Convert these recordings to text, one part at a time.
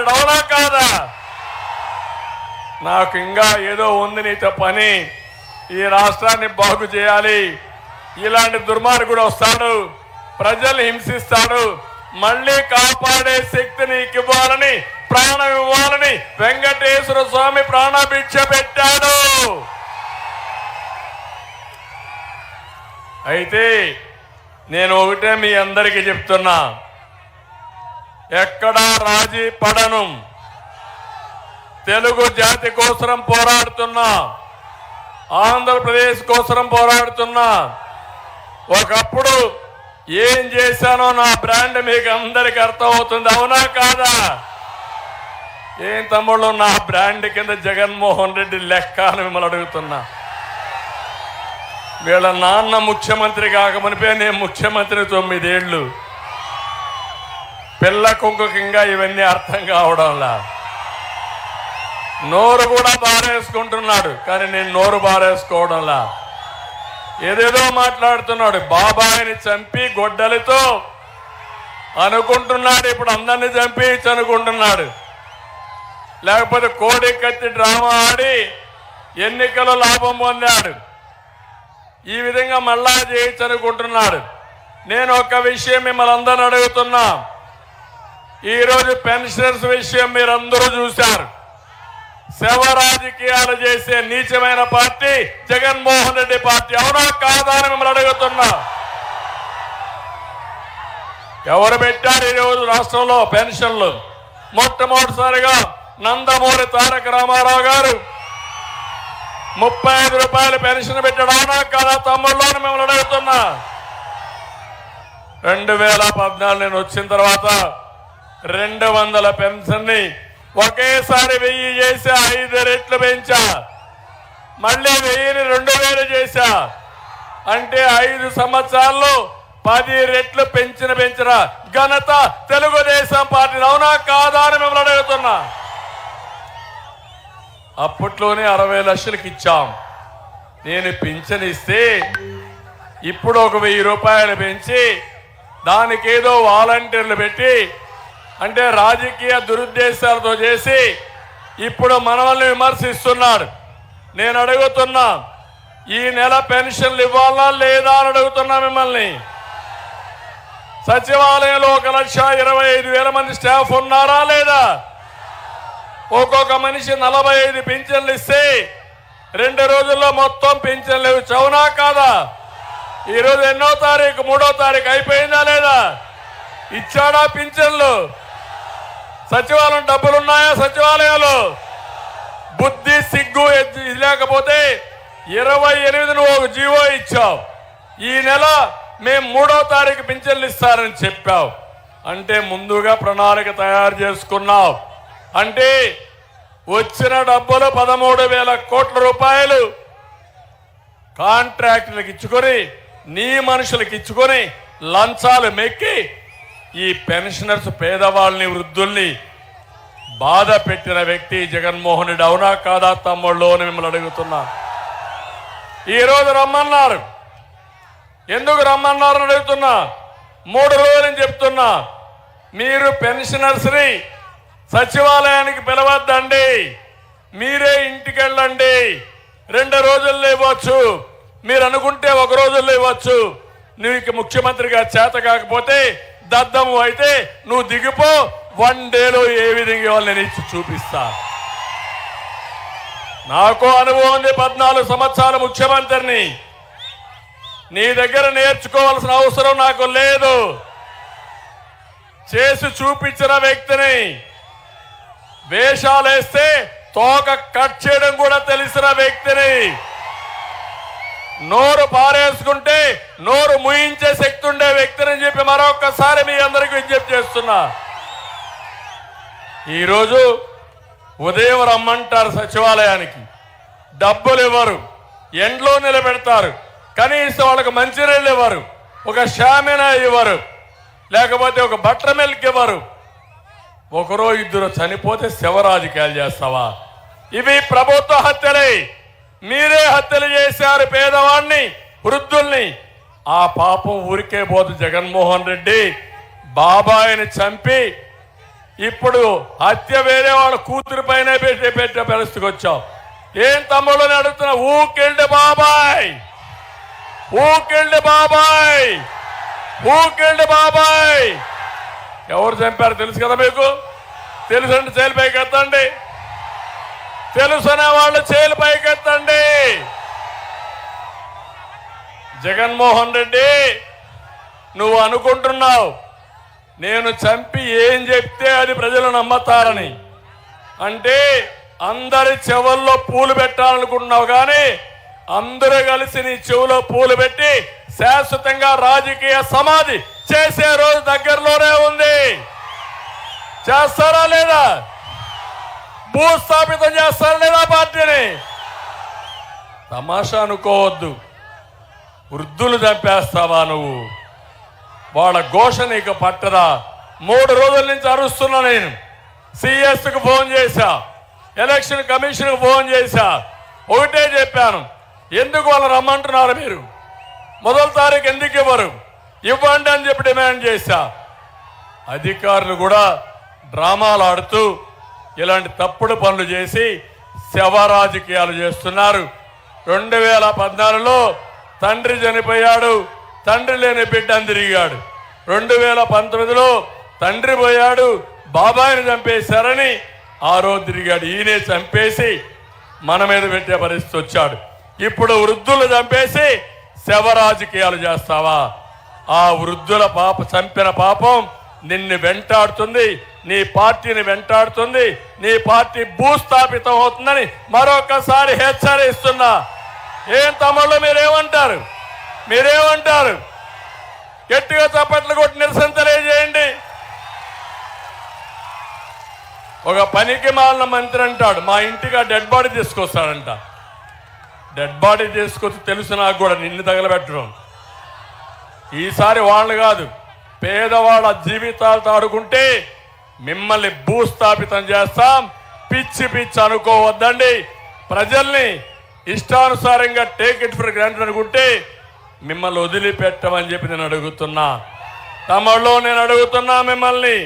చేశాడు. అవునా కాదా? నాకు ఇంకా ఏదో ఉంది నీతో పని, ఈ రాష్ట్రాన్ని బాగు చేయాలి, ఇలాంటి దుర్మార్గుడు వస్తాడు, ప్రజల్ని హింసిస్తాడు, మళ్ళీ కాపాడే శక్తి నీకు ఇవ్వాలని, ప్రాణం ఇవ్వాలని వెంకటేశ్వర స్వామి ప్రాణభిక్ష పెట్టాడు. అయితే నేను ఒకటే మీ అందరికీ చెప్తున్నా, ఎక్కడా రాజీ పడను. తెలుగు జాతి కోసం పోరాడుతున్నా, ఆంధ్రప్రదేశ్ కోసం పోరాడుతున్నా. ఒకప్పుడు ఏం చేశానో నా బ్రాండ్ మీకు అందరికీ అర్థమవుతుంది. అవునా కాదా? ఏం తమ్ముళ్ళు, నా బ్రాండ్ కింద జగన్మోహన్ రెడ్డి లెక్క అని మిమ్మల్ని అడుగుతున్నా. వీళ్ళ నాన్న ముఖ్యమంత్రి కాకమునిపే నేను ముఖ్యమంత్రి 9 ఏళ్ళు. పిల్ల కుంకుకి ఇంకా ఇవన్నీ అర్థం కావడంలా. నోరు కూడా బారేసుకుంటున్నాడు, కానీ నేను నోరు బారేసుకోవడంలా. ఏదేదో మాట్లాడుతున్నాడు. బాబాయిని చంపి గొడ్డలితో అనుకుంటున్నాడు, ఇప్పుడు అందరినీ చంపించి అనుకుంటున్నాడు. లేకపోతే కోడి కత్తి డ్రామా ఆడి ఎన్నికల్లో లాభం పొందాడు. ఈ విధంగా మళ్ళా చేయొచ్చు అనుకుంటున్నాడు. నేను ఒక విషయం మిమ్మల్ని అందరిని అడుగుతున్నా. ఈరోజు పెన్షనర్స్ విషయం మీరందరూ చూశారు. శవ రాజకీయాలు చేసే నీచమైన పార్టీ జగన్మోహన్ రెడ్డి పార్టీ. అవునా కాదా అని మిమ్మల్ని అడుగుతున్నా. ఎవరు పెట్టారు ఈరోజు రాష్ట్రంలో పెన్షన్లు? మొట్టమొదటిసారిగా నందమూరి తారక రామారావు గారు 35 రూపాయలు పెన్షన్ పెట్టాడు. అవునా కాదా తమ్ముళ్ళు అని మిమ్మల్ని అడుగుతున్నా. 2014 నేను వచ్చిన తర్వాత 200 పెన్షన్ ని ఒకేసారి 1000 చేశా, 5 రెట్లు పెంచా. మళ్ళీ 1000ని 2000 చేశా. అంటే 5 సంవత్సరాల్లో 10 రెట్లు పెంచిన ఘనత తెలుగుదేశం పార్టీ. అవునా కాదా అని మిమ్మల్ని అడుగుతున్నా. అప్పట్లోనే 60 లక్షలకు ఇచ్చాం. నేను పింఛన్ ఇస్తే ఇప్పుడు ఒక 1000 రూపాయలు పెంచి దానికేదో వాలంటీర్లు పెట్టి, అంటే రాజకీయ దురుద్దేశాలతో చేసి ఇప్పుడు మనల్ని విమర్శిస్తున్నాడు. నేను అడుగుతున్నా, ఈ నెల పెన్షన్లు ఇవ్వాలా లేదా అని అడుగుతున్నా మిమ్మల్ని. సచివాలయంలో 1,25,000 మంది స్టాఫ్ ఉన్నారా లేదా? ఒక్కొక్క మనిషి 45 పింఛన్లు ఇస్తే 2 రోజుల్లో మొత్తం పింఛన్లు ఇవ్వచ్చు. అవునా కాదా? ఈరోజు ఎన్నో తారీఖు? 3వ తారీఖు అయిపోయిందా లేదా? ఇచ్చాడా పింఛన్లు? సచివాలయం డబ్బులున్నాయా? సచివాలయాలు బుద్ధి సిగ్గు లేకపోతే 28న ఒక జీవో ఇచ్చావు. ఈ నెల మేము 3వ తారీఖు పింఛన్లు ఇస్తారని చెప్పావు. అంటే ముందుగా ప్రణాళిక తయారు చేసుకున్నావు. అంటే వచ్చిన డబ్బులు 13,000 కోట్ల రూపాయలు కాంట్రాక్టులకు ఇచ్చుకొని, నీ మనుషులకు ఇచ్చుకొని లంచాలు మెక్కి ఈ పెన్షనర్స్, పేదవాళ్ళని, వృద్ధుల్ని బాధ పెట్టిన వ్యక్తి జగన్మోహన్ రెడ్డి. అవునా కాదా తమ్ముళ్ళు అని మిమ్మల్ని అడుగుతున్నా. ఈరోజు రమ్మన్నారు. ఎందుకు రమ్మన్నారు అని అడుగుతున్నా. 3 రోజులని చెప్తున్నా. మీరు పెన్షనర్స్ ని సచివాలయానికి పిలవద్దండి, మీరే ఇంటికి వెళ్ళండి. 2 రోజుల్లో ఇవ్వచ్చు, మీరు అనుకుంటే 1 రోజుల్లో ఇవ్వచ్చు. నీకు ముఖ్యమంత్రిగా చేత కాకపోతే, దద్దము అయితే నువ్వు దిగిపో, 1 డేలో ఏ విధంగా వాళ్ళని ఇచ్చి చూపిస్తా. నాకు అనుభవం ఉంది, 14 సంవత్సరాలు ముఖ్యమంత్రిని. నీ దగ్గర నేర్చుకోవాల్సిన అవసరం నాకు లేదు. చేసి చూపించిన వ్యక్తిని. వేషాలేస్తే తోక కట్ చేయడం కూడా తెలిసిన వ్యక్తిని. నోరు పారేసుకుంటే నోరు ముయించే శక్తి ఉండే వ్యక్తిని చెప్పి మరొకసారి మీ అందరికీ విజ్ఞప్తి చేస్తున్నా. ఈరోజు ఉదయం రమ్మంటారు సచివాలయానికి, డబ్బులు ఇవ్వరు, ఎండ్లో నిలబెడతారు, కనీసం వాళ్ళకి మంచినీళ్ళు ఇవ్వరు, ఒక షామినా ఇవ్వరు, లేకపోతే ఒక బట్టర్ మిల్క్ ఇవ్వరు. 1 2 చనిపోతే శవ రాజకీయాలు చేస్తావా? ఇవి ప్రభుత్వ హత్యలే. మీరే హత్యలు చేశారు పేదవాడిని, వృద్ధుల్ని. ఆ పాపం ఊరికే పోదు. జగన్మోహన్ రెడ్డి బాబాయిని చంపి ఇప్పుడు హత్య వేరే వాళ్ళ కూతురు పైన పెట్టే పరిస్థితికి వచ్చాం. ఏం తమ్ముళ్ళని అడుగుతున్నా, ఊకెళ్ళి బాబాయ్, ఊకెళ్ళి బాబాయ్, ఊకెళ్ళి బాబాయ్. ఎవరు చంపారు తెలుసు కదా మీకు? తెలుసండి చేలు పైకి ఎత్తండి, తెలుసనే వాళ్ళు చేలు పైకి ఎత్తండి. జగన్మోహన్ రెడ్డి, నువ్వు అనుకుంటున్నావు నేను చంపి ఏం చెప్తే అది ప్రజలు నమ్మతారని. అంటే అందరి చెవుల్లో పూలు పెట్టాలనుకుంటున్నావు, కానీ అందరూ కలిసి నీ చెవులో పూలు పెట్టి శాశ్వతంగా రాజకీయ సమాధి చేసే రోజు దగ్గరలోనే ఉంది. చేస్తారా లేదా? భూస్థాపితం చేస్తారా లేదా పార్టీని? తమాషా అనుకోవద్దు. వృద్ధులు చంపేస్తావా నువ్వు? వాళ్ళ ఘోష నీకు పట్టదా? 3 రోజుల నుంచి అరుస్తున్నా నేను. సిఎస్కు ఫోన్ చేశా, ఎలక్షన్ కమిషన్కు ఫోన్ చేశా. ఒకటే చెప్పాను, ఎందుకు వాళ్ళు రమ్మంటున్నారు మీరు? మొదటి తారీఖు ఎందుకు ఇవ్వరు? ఇవ్వండి అని చెప్పి డిమాండ్ చేశా. అధికారులు కూడా డ్రామాలు ఆడుతూ ఇలాంటి తప్పుడు పనులు చేసి శవ రాజకీయాలు చేస్తున్నారు. 2014లో తండ్రి చనిపోయాడు, తండ్రి లేని బిడ్డని తిరిగాడు. 2019లో తండ్రి పోయాడు, బాబాయిని చంపేశారని ఆ రోజు తిరిగాడు. ఈయనే చంపేసి మన మీద పెట్టే పరిస్థితి వచ్చాడు. ఇప్పుడు వృద్ధులు చంపేసి శవ రాజకీయాలు చేస్తావా? ఆ వృద్ధుల చంపిన పాపం నిన్ను వెంటాడుతుంది, నీ పార్టీని వెంటాడుతుంది. నీ పార్టీ భూస్థాపితం అవుతుందని మరొకసారి హెచ్చరిస్తున్నా. ఏం తమ్ముళ్ళు మీరేమంటారు? మీరేమంటారు? గట్టిగా చప్పట్లు కొట్టి నిరసన తెలియజేయండి. ఒక పనికి మాలిన మంత్రి అంటాడు, మా ఇంటికి డెడ్ బాడీ తీసుకొస్తాడంట. డెడ్ బాడీ తీసుకొచ్చి తెలుసు నాకు కూడా, నిన్ను తగలబెట్టడం. ఈసారి వాళ్ళు కాదు, పేదవాళ్ళ జీవితాలతో ఆడుకుంటే మిమ్మల్ని భూస్థాపితం చేస్తాం. పిచ్చి పిచ్చి అనుకోవద్దండి. ప్రజల్ని ఇష్టానుసారంగా టేక్ ఇట్ ఫర్ గ్రాంటెడ్ అనుకుంటే మిమ్మల్ని వదిలిపెట్టమని చెప్పి నేను అడుగుతున్నా. తమలో నేను అడుగుతున్నా మిమ్మల్ని,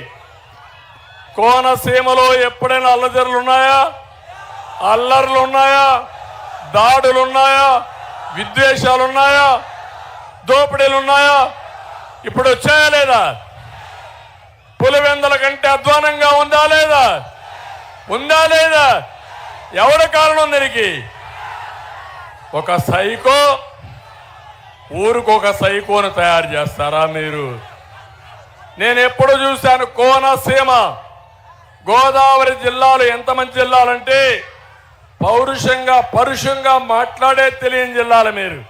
కోనసీమలో ఎప్పుడైనా అల్లజరులు ఉన్నాయా? అల్లర్లు ఉన్నాయా? దాడులు ఉన్నాయా? విద్వేషాలు ఉన్నాయా? దోపిడీలు ఉన్నాయా? ఇప్పుడు వచ్చాయా లేదా? పులివెందల కంటే అధ్వానంగా ఉందా లేదా? ఉందా లేదా? ఎవరి కారణం దీనికి? ఒక సైకో ఊరికొక సైకోను తయారు చేస్తారా మీరు? నేను ఎప్పుడు చూశాను, కోనసీమ గోదావరి జిల్లాలు ఎంత మంచి జిల్లాలంటే పౌరుషంగా పరుషంగా మాట్లాడే తెలియని జిల్లాలు మీరు.